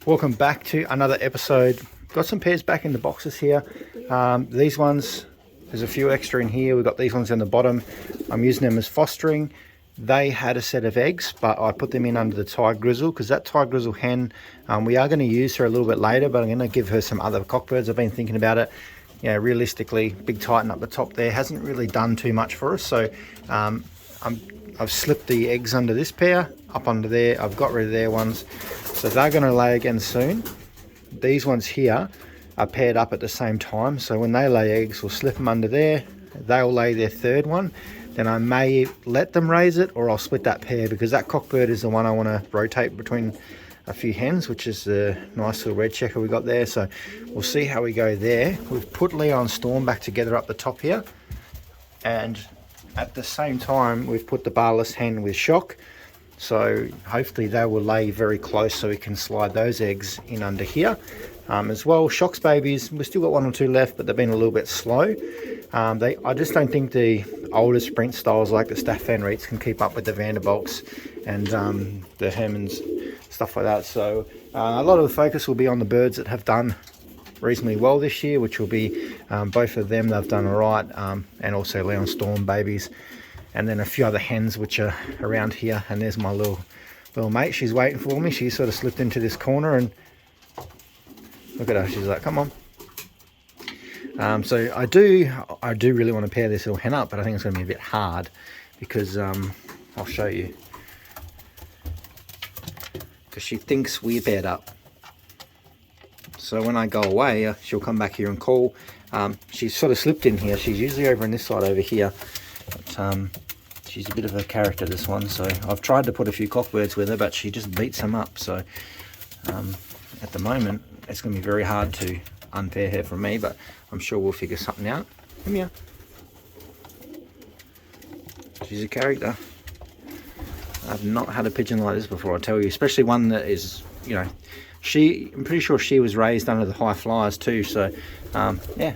Welcome back to another episode. Got some pairs back in the boxes here. These ones, there's a few extra in here. We've got these ones on the bottom. I'm using them as fostering. They had a set of eggs, but I put them in under the Thai grizzle because that Thai grizzle hen, we are going to use her a little bit later, but I'm going to give her some other cockbirds. I've been thinking about it. Yeah, realistically, big Titan up the top there hasn't really done too much for us. So I've slipped the eggs under this pair, up under there. I've got rid of their ones. So they're going to lay again soon. These ones here are paired up at the same time. So when they lay eggs, we'll slip them under there. They'll lay their third one. Then I may let them raise it, or I'll split that pair because that cockbird is the one I want to rotate between a few hens, which is the nice little red checker we got there. So we'll see how we go there. We've put Leo and Storm back together up the top here. And at the same time, we've put the barless hen with Shock. So hopefully they will lay very close so we can slide those eggs in under here. As well, Shock's babies, we've still got one or two left, but they've been a little bit slow. I just don't think the older sprint styles like the Staff Van Reets can keep up with the Vanderbilts and the Hermans, stuff like that. So a lot of the focus will be on the birds that have done reasonably well this year, which will be both of them. They've done all right, and also Leon Storm babies. And then a few other hens which are around here. And there's my little mate. She's waiting for me. She sort of slipped into this corner and look at her. She's like, come on. So I do really want to pair this little hen up, but I think it's going to be a bit hard because I'll show you. Because she thinks we're paired up. So when I go away, she'll come back here and call. She's sort of slipped in here. She's usually over on this side over here. But she's a bit of a character, this one. So I've tried to put a few cockbirds with her, but she just beats them up. So at the moment, it's going to be very hard to unpair her from me, but I'm sure we'll figure something out. Come here. She's a character. I've not had a pigeon like this before, I tell you, especially one that is, you know, I'm pretty sure she was raised under the high flyers too. So yeah,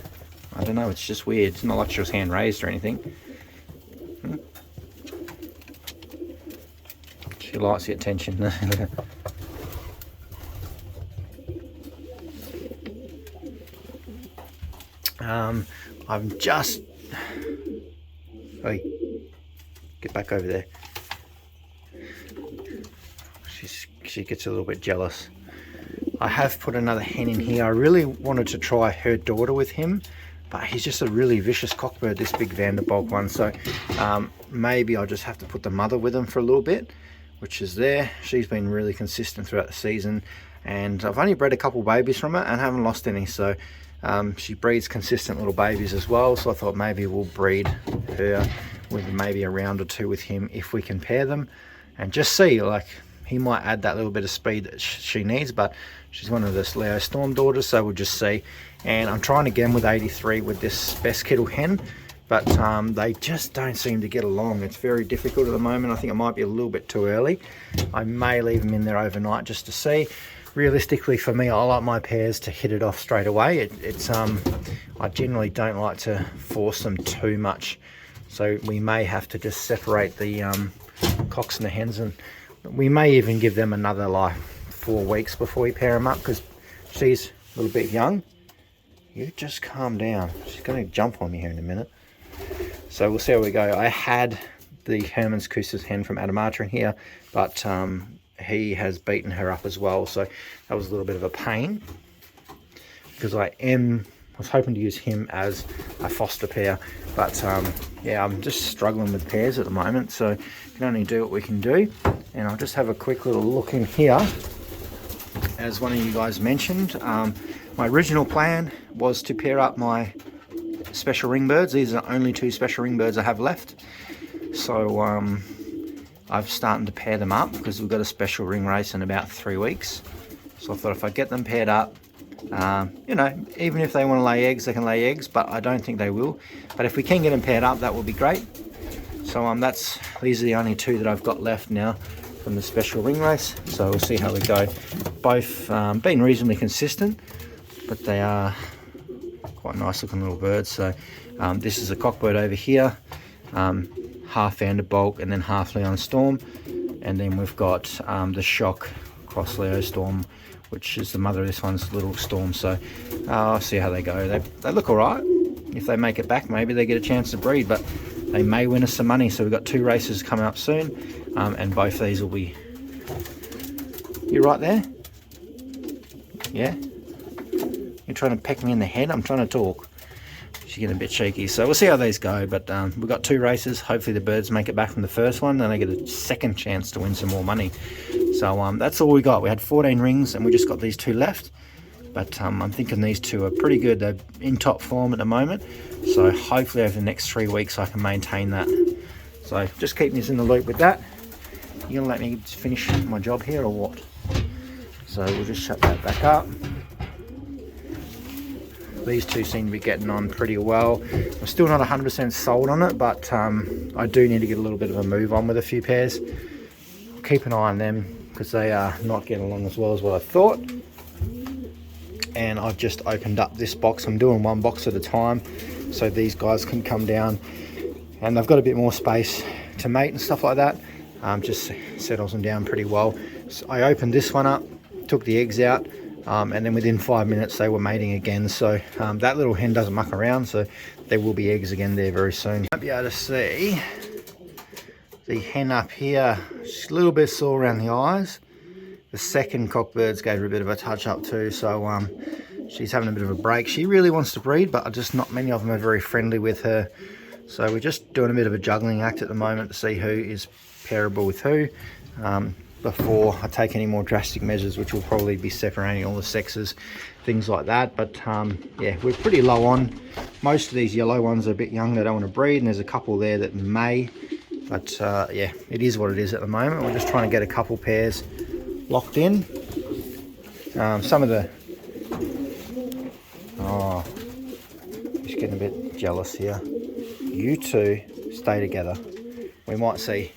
I don't know, it's just weird. It's not like she was hand raised or anything. She likes the attention. I'm just... Hey, get back over there. She gets a little bit jealous. I have put another hen in here. I really wanted to try her daughter with him, but he's just a really vicious cockbird, this big Vanderbilt one. So maybe I'll just have to put the mother with him for a little bit, which is there. She's been really consistent throughout the season, and I've only bred a couple babies from her and haven't lost any. So she breeds consistent little babies as well. So I thought maybe we'll breed her with maybe a round or two with him if we can pair them and just see, like, he might add that little bit of speed that she needs, but she's one of the Leo Storm daughters, so we'll just see. And I'm trying again with 83 with this Best Kettle hen, but they just don't seem to get along. It's very difficult at the moment. I think it might be a little bit too early. I may leave them in there overnight just to see. Realistically, for me, I like my pairs to hit it off straight away. I generally don't like to force them too much, so we may have to just separate the cocks and the hens, and we may even give them another like 4 weeks before we pair them up because she's a little bit young. You just calm down. She's going to jump on me here in a minute. So we'll see how we go. I had the Herman's Koos's hen from Adamatra in here, but he has beaten her up as well. So that was a little bit of a pain because I was hoping to use him as a foster pair, but yeah, I'm just struggling with pairs at the moment, so we can only do what we can do. And I'll just have a quick little look in here. As one of you guys mentioned, my original plan was to pair up my special ring birds. These are the only 2 special ring birds I have left, so I've started to pair them up because we've got a special ring race in about 3 weeks. So I thought if I get them paired up, you know, even if they want to lay eggs, they can lay eggs, but I don't think they will. But if we can get them paired up, that will be great. So these are the only 2 that I've got left now from the special ring race. So we'll see how we go. Both been reasonably consistent, but they are quite nice looking little birds. So this is a cockbird over here, half Vanderbilt and then half Leon Storm, and then we've got the Shock cross Leo Storm which is the mother of this one's Little Storm. So I'll see how they go. They look all right. If they make it back, maybe they get a chance to breed, but they may win us some money. So we've got 2 races coming up soon, and both these will be... You right there? Yeah? You're trying to peck me in the head? I'm trying to talk. She's getting a bit cheeky. So we'll see how these go, but we've got 2 races. Hopefully the birds make it back from the first one, and they get a second chance to win some more money. So that's all we got. We had 14 rings, and we just got these 2 left. But I'm thinking these 2 are pretty good. They're in top form at the moment. So hopefully over the next 3 weeks I can maintain that. So just keep us in the loop with that. You gonna let me finish my job here or what? So we'll just shut that back up. These 2 seem to be getting on pretty well. I'm still not 100% sold on it, but I do need to get a little bit of a move on with a few pairs. I'll keep an eye on them because they are not getting along as well as what I thought. And I've just opened up this box. I'm doing 1 box at a time so these guys can come down, and they've got a bit more space to mate and stuff like that. Just settles them down pretty well. So I opened this one up, took the eggs out, and then within 5 minutes they were mating again. So that little hen doesn't muck around, so there will be eggs again there very soon. Might be able to see the hen up here. She's a little bit sore around the eyes. The second cockbirds gave her a bit of a touch up too, so she's having a bit of a break. She really wants to breed, but just not many of them are very friendly with her. So we're just doing a bit of a juggling act at the moment to see who is pairable with who, before I take any more drastic measures, which will probably be separating all the sexes, things like that. But yeah, we're pretty low on. Most of these yellow ones are a bit young, they don't want to breed, and there's a couple there that may. But yeah, it is what it is at the moment. We're just trying to get a couple pairs locked in. Some of the... Oh, just getting a bit jealous here. You 2 stay together. We might see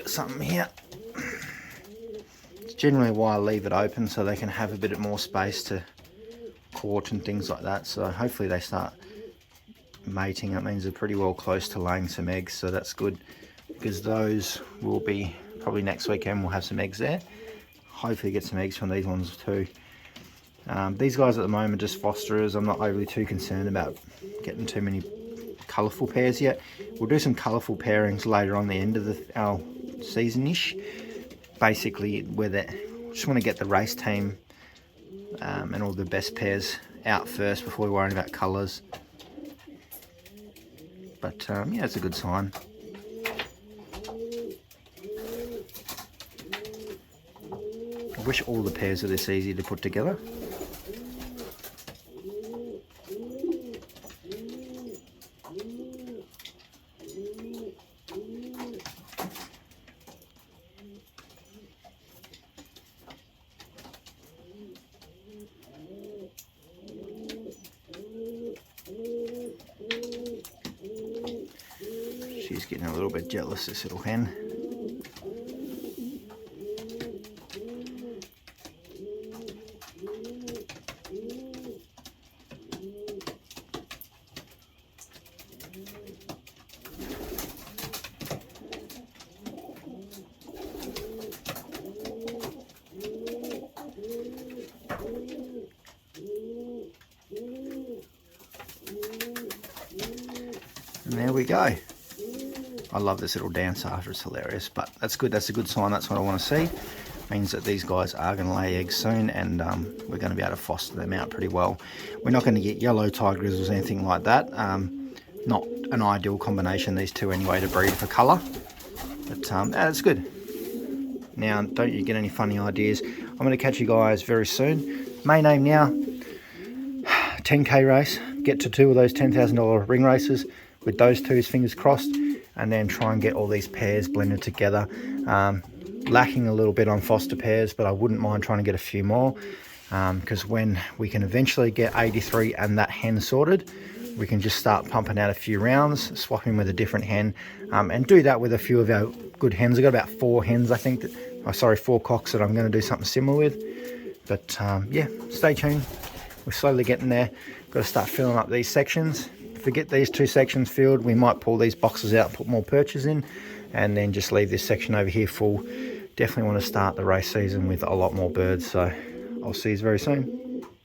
something here. It's generally why I leave it open, so they can have a bit more space to court and things like that. So hopefully they start mating. That means they're pretty well close to laying some eggs, so that's good, because those will be probably next weekend. We'll have some eggs there. Hopefully get some eggs from these ones too. These guys at the moment just fosterers. I'm not overly too concerned about getting too many colourful pairs yet. We'll do some colourful pairings later on the end of our season-ish. Basically, where just want to get the race team and all the best pairs out first before we worry about colours. But yeah, it's a good sign. I wish all the pairs are this easy to put together. She's getting a little bit jealous, this little hen. And there we go. I love this little dance after, it's hilarious, but that's good. That's a good sign. That's what I want to see. Means that these guys are going to lay eggs soon, and we're going to be able to foster them out pretty well. We're not going to get yellow tigers or anything like that. Not an ideal combination, these 2 anyway, to breed for colour, but that's good. Now, don't you get any funny ideas. I'm going to catch you guys very soon. Main aim now, 10k race, get to 2 of those $10,000 ring races with those 2's fingers crossed, and then try and get all these pairs blended together. Lacking a little bit on foster pairs, but I wouldn't mind trying to get a few more, because when we can eventually get 83 and that hen sorted, we can just start pumping out a few rounds, swapping with a different hen, and do that with a few of our good hens. I've got about 4 hens, I think, 4 cocks that I'm going to do something similar with. But yeah, stay tuned. We're slowly getting there. Got to start filling up these sections. If we get these 2 sections filled, we might pull these boxes out, put more perches in, and then just leave this section over here full. Definitely want to start the race season with a lot more birds. So I'll see you very soon.